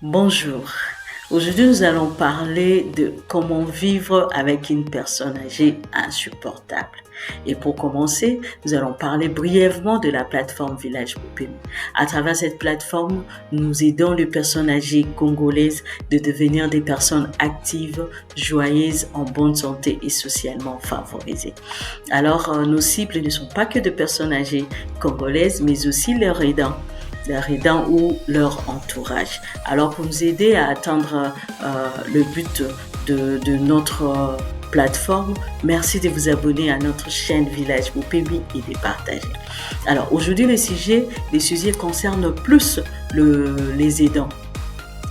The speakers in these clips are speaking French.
Bonjour. Aujourd'hui, nous allons parler de comment vivre avec une personne âgée insupportable. Et pour commencer, nous allons parler brièvement de la plateforme Village Poupée. À travers cette plateforme, nous aidons les personnes âgées congolaises de devenir des personnes actives, joyeuses, en bonne santé et socialement favorisées. Alors, nos cibles ne sont pas que de personnes âgées congolaises, mais aussi leurs aidants ou leur entourage. Alors pour nous aider à atteindre le but de notre plateforme, merci de vous abonner à notre chaîne Village Poupébi et de partager. Alors aujourd'hui les sujets concernent plus les aidants.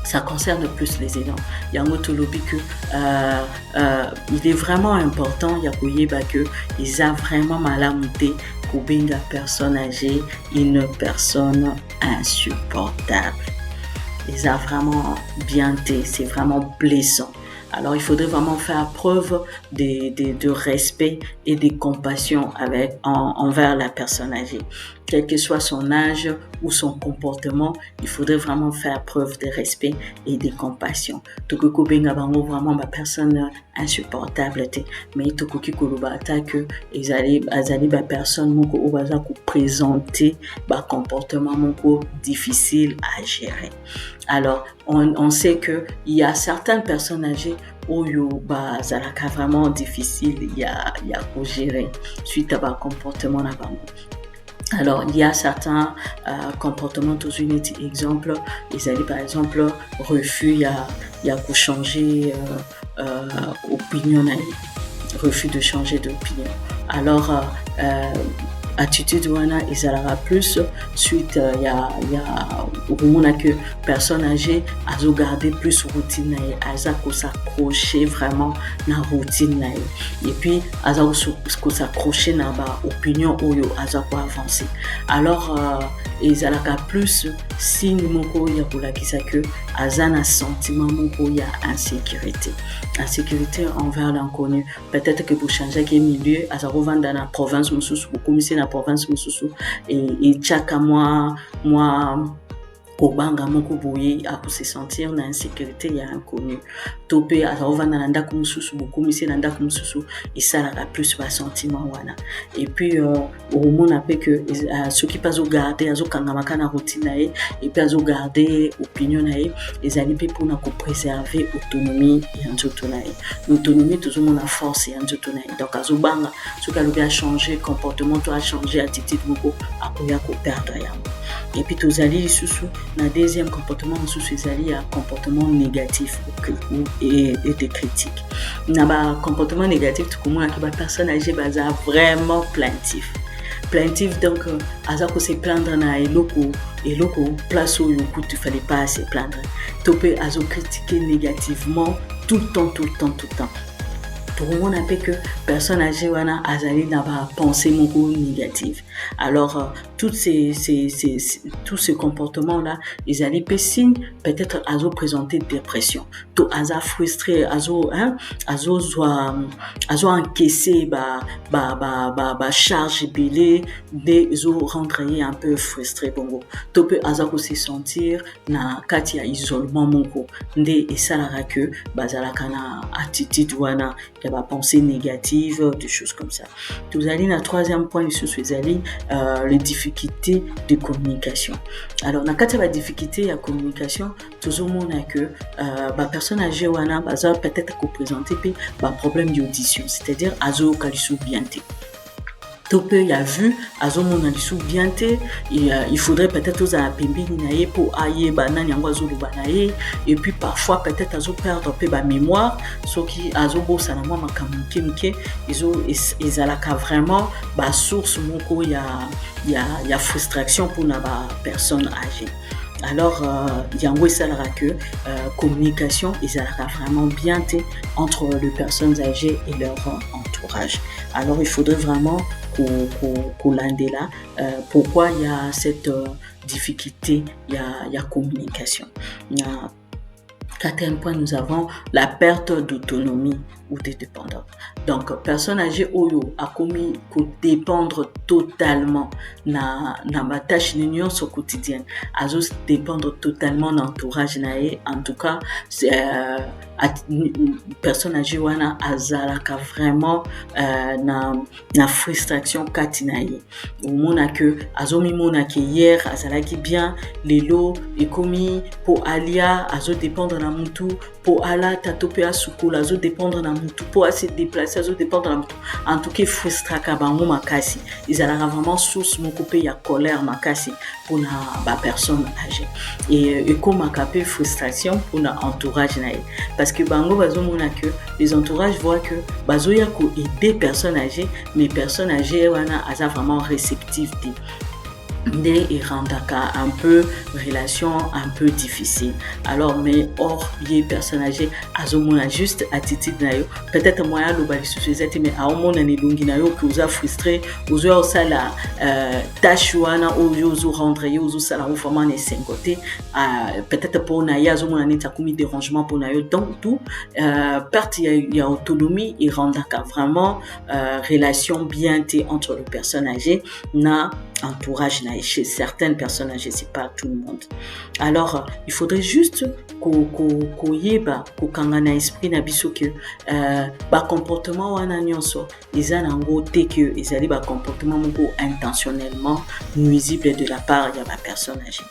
Ça concerne plus les aidants. Il y a un autre lobby que il est vraiment important, il y a que ils a vraiment mal à monter pour une personne âgée, une personne insupportable. Ils a vraiment bien été, c'est vraiment blessant. Alors, il faudrait vraiment faire preuve de respect et de compassion envers la personne âgée. Quel que soit son âge ou son comportement, il faudrait vraiment faire preuve de respect et de compassion. Toko benga bango vraiment ba personne insupportable te, mais toko ki koloba ta que azali ba personne moko obaza ko présenter ba comportement moko difficile à gérer. Alors, on sait que il y a certaines personnes âgées oyo zalaka vraiment difficile ya gérer suite à ba comportement na bango. Alors, il y a certains comportements, tous une exemple, ils allaient par exemple refus, il y a pour changer opinion, refus de changer d'opinion. Alors, attitude wana ezalaka plus suite il y a on a que personne âgée a garder plus routine nae aza ko s'accrocher vraiment na routine nae et puis aza ko s'accrocher na ba opinion oyo aza ko avancer. Alors ezalaka plus signe moko ya kolakisa que aza na sentiment moko ya insécurité envers l'inconnu. Peut-être que pour changer de milieu aza kovanda na province mususu kokomisa na province mususu et chaque mois kobanga moko boye a se sentir na insécurité ya inconnu topé azovanda na ndako mususu bokomisi na ndako mususu esalaka plus ba sentiment wana et puis hormone pe que ceux qui pas au garder azokanga makana routine nae et puis azogarder opinion nae ezali pe pour na ko préserver autonomie ya nzoto nae. L'autonomie toujours mon force ya nzoto nae, donc azobanga ce qui a changer comportement to a changer attitude moko akoya ko perdre ya. Et puis tozali sous na deuxième comportement sous ezali ya comportement négatif et de critique. Na ba comportement négatif tout comme ba personne âgée baza vraiment plaintif donc aza ko se plaindre na eloko place où il fallait pas se plaindre. Topé azo critiquer négativement tout le temps. Pour moi, on appelle que personne âgée wana azali na ba pensée moko négative. Alors tous ce comportement là, ils allaient pe signe peut-être azo présenter dépression. To aza frustré, azo encaisser ba charge belé des zo rentrer un peu frustré bongo. To pe aza ko se sentir na kati ya isolement moko nde esalaka que bazalaka na attitude wana il y a pensée négative, des choses comme ça. Vous allez dans le troisième point, les difficultés de communication. Alors, dans la difficulté de communication, tout le monde a que la personne âgée wana peut-être représenter un problème d'audition, c'est-à-dire azo kalisu bienté. Topé il a vu azo mona lisu bienté, il faudrait peut-être aux apembi nae pour aye banani yango azo lubanae et puis parfois peut-être azo perdre peu ba mémoire ce qui azo bossa na moi makamuke mke ils alaka vraiment ba source moko ya frustration pour na ba personne âgée. Alors yango esalaka que communication esalaka vraiment bien entre les personnes âgées et leur entourage. Alors il faudrait vraiment là pourquoi il y a cette difficulté il y a communication. Quatrième point, nous avons la perte d'autonomie ou de dépendance. Donc, personne âgée oyo a commis que dépendre totalement na ma tâche l'union au quotidien. A juste dépendre totalement d'entourage nae. En tout cas, personne âgée wana azalaka vraiment na frustration katinaye. Au mona que azomi mona que hier azalaki bien lelo et commis pour alia azo dépendre na mutu pour ala tatope asukola azo dépendre na mutu pour se déplacer azo dépendre na mutu. En tout cas frustraka bango makasi. Ils allaient vraiment source mon coupé ya colère makasi pour na ba personne âgée. Et comme akapé frustration pour na entourage nae. Parce que bango bazo mona que les entourages voient que bazo ya ko aider personnes âgées mais personnes âgées wana aza vraiment réceptive et rendaka un peu relation un peu difficile. Alors mais hors bien personne âgée azomona juste attitude nayo peut-être moyen lo bali société mais aomona ni lungi nayo que vous a frustré vous a ça la tâche wana ozo rendre yo ozo sala vraiment ne sengoté peut-être pour na ya azomona ni takumi dérangement pour nayo donc tout perte ya autonomie et rendaka vraiment relation bien entre les personnes âgées na entourage chez certaines personnes âgées, c'est pas tout le monde. Alors il faudrait juste qu'on yeba ko kangana esprit na biso que ba comportement wana nyonso ezana ngo te que ezali ba comportement moko intentionnellement nuisible de la part de la personne âgée.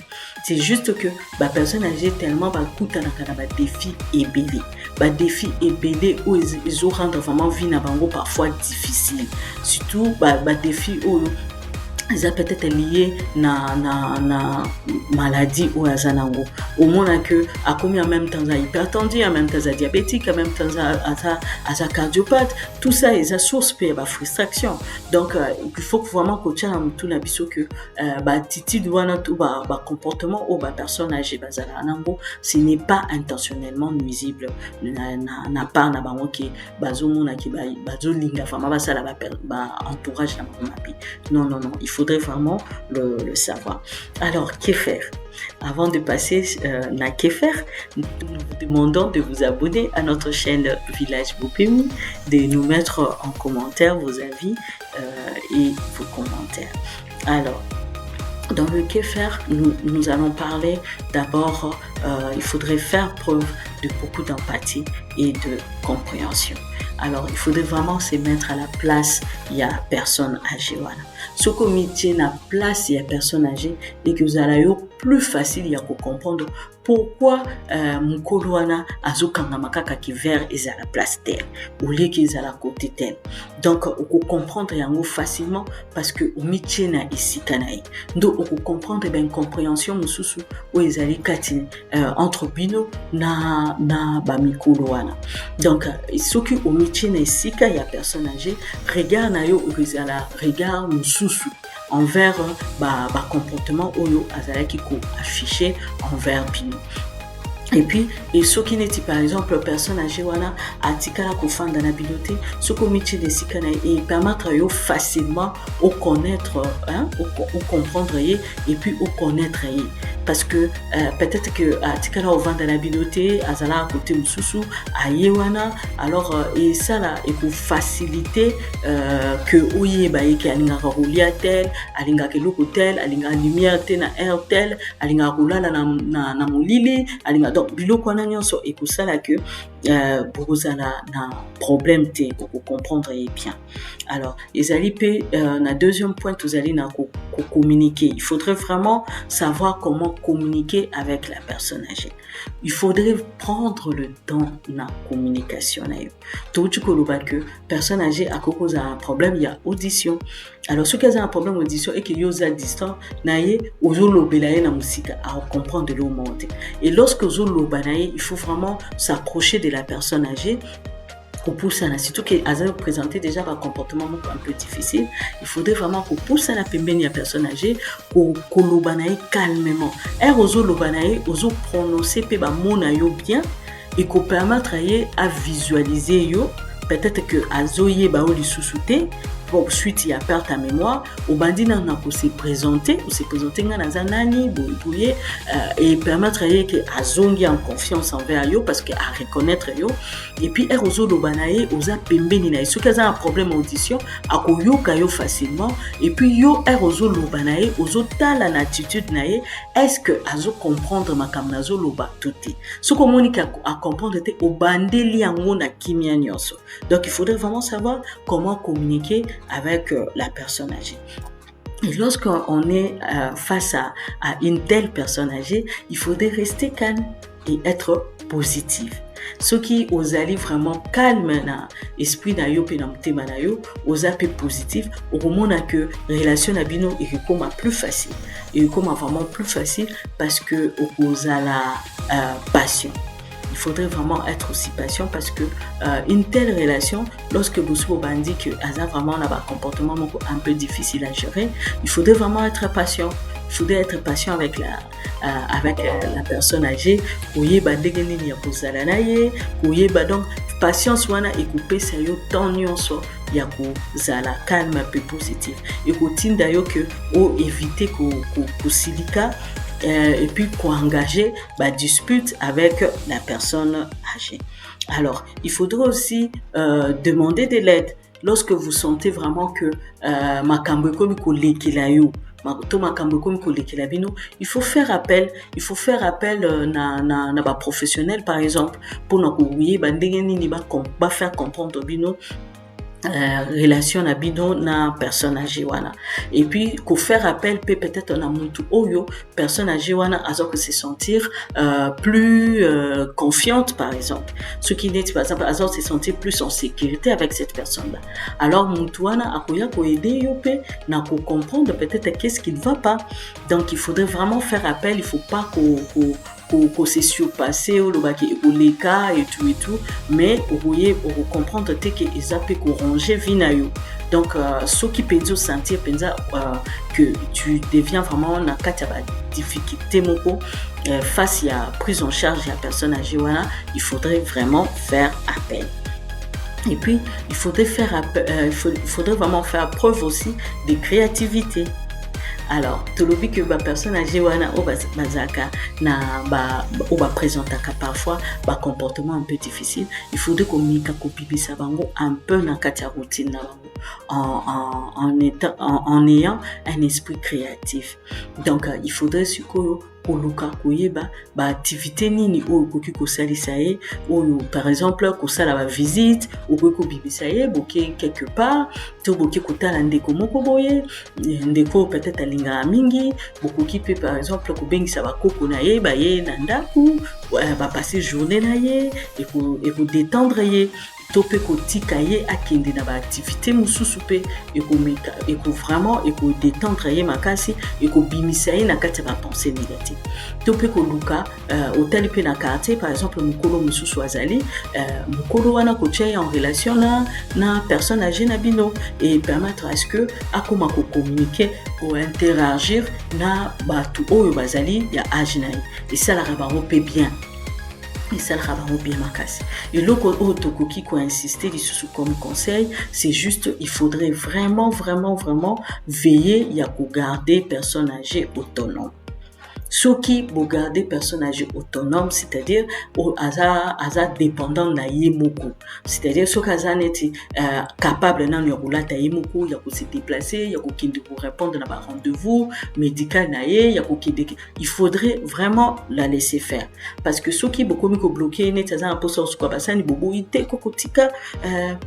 C'est juste que la personne âgée tellement va coûter na défi ebelé. Ba défi ebelé où ils ont rendre vraiment vie na bango parfois difficile. Surtout ba défi où ils ont peut-être lié na maladie ou à zanango. Au moins que à combien en même temps à hypertendu, en même temps à diabétique, en même temps à cardiopathe, tout ça est à source de la frustration. Donc il faut vraiment que tu aies tout l'habitude que attitude ou comportement ou personne âgée bazanango, ce n'est pas intentionnellement nuisible. Na pas na bango qui bazo mona qui bazo linga fama basala ba entourage na mapi. Non, il faudrait vraiment le savoir. Alors, que faire? Avant de passer à que faire, nous vous demandons de vous abonner à notre chaîne Village Bopemi, de nous mettre en commentaire vos avis et vos commentaires. Alors, dans le que faire, nous allons parler d'abord, il faudrait faire preuve de beaucoup d'empathie et de compréhension. Alors, il faudrait vraiment se mettre à la place, il y a personne âgée. Voilà. Ce comité na place, il y a personne âgée et que vous allez plus facile, il y a pour comprendre pourquoi mukolo wana azokanga makaka ki vers est à la place d'elle au lieu qu'ils à la côté d'elle. Donc on peut comprendre yango facilement parce que au métier na ici kanaï. Donc on peut comprendre ben compréhension mususu ou ezali kati entre bino na ba mikolo wana. Donc ce qui au métier na ici il y a personne âgée regard na yo ezala regard mususu envers comportement oyo azalaki ko affiché envers bino. Et puis, ce qui n'est par exemple personne âgée wana atikala ko fanda na biloté, ce comité de sikana et permettre yo facilement au connaître au comprendre et puis au connaître parce que peut-être que atikala au vanda na biloté azala côté mususu aye wana alors et ça là et pour faciliter que oye ba yeke alinga rolia tel alinga keloko tel alinga lumière tel na air tel alinga rolala na molili alinga biloko wana nyonso ekosala que bokozala na problème te pour comprendre bien. Alors ezali pe na deuxième point tozali na communiquer. Il faudrait vraiment savoir comment communiquer avec la personne âgée. Il faudrait prendre le temps na communication na yo. Tout tu koloba que personne âgée a cause un problème, il y a audition. Alors ce qui a un problème audition et que yo za distant na ye ozolobela na musika à comprendre le monde. Et lorsque ozoloba na ye, il faut vraiment s'approcher de la personne âgée. Pour ça, surtout que Azal présentait déjà un comportement un peu difficile, il faudrait vraiment qu'on pousse à la personne âgée, qu'on l'obanaye calmement. Et ozo l'obanaye, ozo prononcer pe ba monayo bien et qu'on permettre à visualiser yo, peut-être que azoye ba oli sous-souté bon, suite il a perd ta mémoire au bandi na se présenter nga naza nani boye et permettre que azongi en confiance envers yo parce que à reconnaître yo et puis erozo lobanaye oza pembeni na ce qu'ils a un problème audition akoyoka yo facilement et puis yo erozo lobanaye ozo tala na attitude naye est-ce que azo comprendre makambo nazo loba toté ce qu'on monique à comprendre te obandeli yango na kimia nyonso. Donc il faudrait vraiment savoir comment communiquer avec la personne âgée. Et lorsqu'on est face à une telle personne âgée, il faudrait rester calme et être positif. Ce qui os allez vraiment calme na esprit na yo pe na motema na yo, os appels positif, au moment que relation na bino et comme plus facile. Et comme vraiment plus facile parce que os a la passion. Il faudrait vraiment être aussi patient parce que une telle relation, lorsque vous bandit que Aza vraiment a un comportement un peu difficile à gérer, il faudrait vraiment être patient. Il faudrait être patient avec la personne âgée. Kouye ba degeni ya kozala na ye, kouye ba donc patience wana et couper ça yo temps nyonso ya kozala calme un peu positif. Et kotinda yo que o éviter ko silika et puis engager dispute avec la personne âgée. Alors, il faudrait aussi demander de l'aide lorsque vous sentez vraiment que makambo komi ko lekela yo il faut faire appel na ba professionnel par exemple pour na ko ba ndenge nini ba faire comprendre bino relation na bino na personne âgée wana et puis ko faire appel peut-être na mutu oyo personne âgée wana azo que se sentir plus confiante par exemple ce qui dit par exemple azo se sentir plus en sécurité avec cette personne là alors mutu wana akoya ko aider yo pe na ko comprendre peut-être qu'est-ce qui ne va pas. Donc il faudrait vraiment faire appel, il faut pas qu'on se surpasser ou les cas et tout mais vous comprendre que ils appellent qu'on ranger vinayo. Donc ce qui peut te sentir que tu deviens vraiment dans une difficulté moko face à prise en charge de la personne âgée, il faudrait vraiment faire appel. Et puis il faudrait vraiment faire preuve aussi de créativité. Alors, tolobi que ba personne âgée wana o bazaka na ba présentaka parfois ba comportement un peu difficile, il faudrait communiquer kopibisa bango un peu na kati ya routine na bango en ayant un esprit créatif. Donc il faudrait sikoyo koluka koyeba ba activité nini oyo koki kosalisa ye oyo par exemple kosala ba visite ou ko bibisa ye boke quelque part to boke kotala ndeko moko boye ndeko peut-être alinga mingi bokoki pe par exemple ko bengisa ba koko na ye ba ye na ndaku ba passer journée na ye et ko détendre ye tope kotika ye akende na ba activité mususu pe et ko vraiment et ko détendre ye makasi et ko bimisa ye na kati ba pensée négative tope ko luka hôtel pe na quartier par exemple mukolo mususu azali mukolo wana ko tia en relation na personne âgée na bino et permettre à ce que akoma ko communiquer ou interagir na batu oyo bazali ya âge na et ça la rabango pe bien. Et ça le rabat bien makasi. Et l'autre qui a insisté comme conseil, c'est juste il faudrait vraiment veiller à garder personnes âgées autonomes. Ce qui vous garder personne âgée autonome, c'est-à-dire aza dépendant na yemoko, c'est-à-dire ce qu'aza neti capable na nyorula ta yemoko ya ko se déplacer, ya ko kinde pour répondre na ba rendez-vous médical na ye, ya ko kinde, il faudrait vraiment la laisser faire parce que ce qui beaucoup ko bloquer net aza un peu sur quoi basani bobo ite kokotika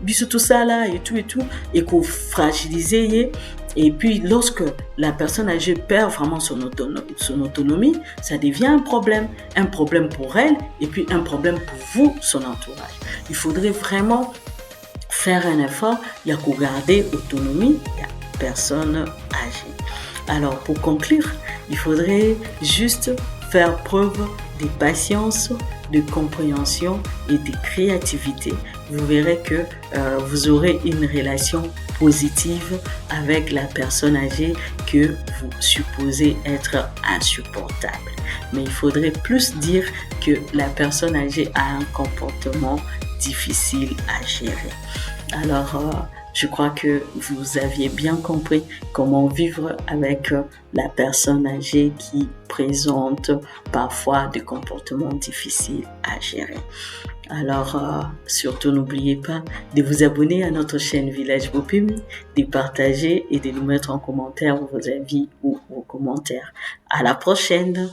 biso tout ça là et tout et ko fragiliser ye. Et puis, lorsque la personne âgée perd vraiment son autonomie, ça devient un problème pour elle et puis un problème pour vous, son entourage. Il faudrait vraiment faire un effort, il y a qu'à garder l'autonomie de la personne âgée. Alors, pour conclure, il faudrait juste faire preuve de patience, de compréhension et de créativité. Vous verrez que vous aurez une relation positive avec la personne âgée que vous supposez être insupportable. Mais il faudrait plus dire que la personne âgée a un comportement difficile à gérer. Alors, Je crois que vous aviez bien compris comment vivre avec la personne âgée qui présente parfois des comportements difficiles à gérer. Alors, surtout n'oubliez pas de vous abonner à notre chaîne Village Bopumi, de partager et de nous mettre en commentaire vos avis ou vos commentaires. À la prochaine!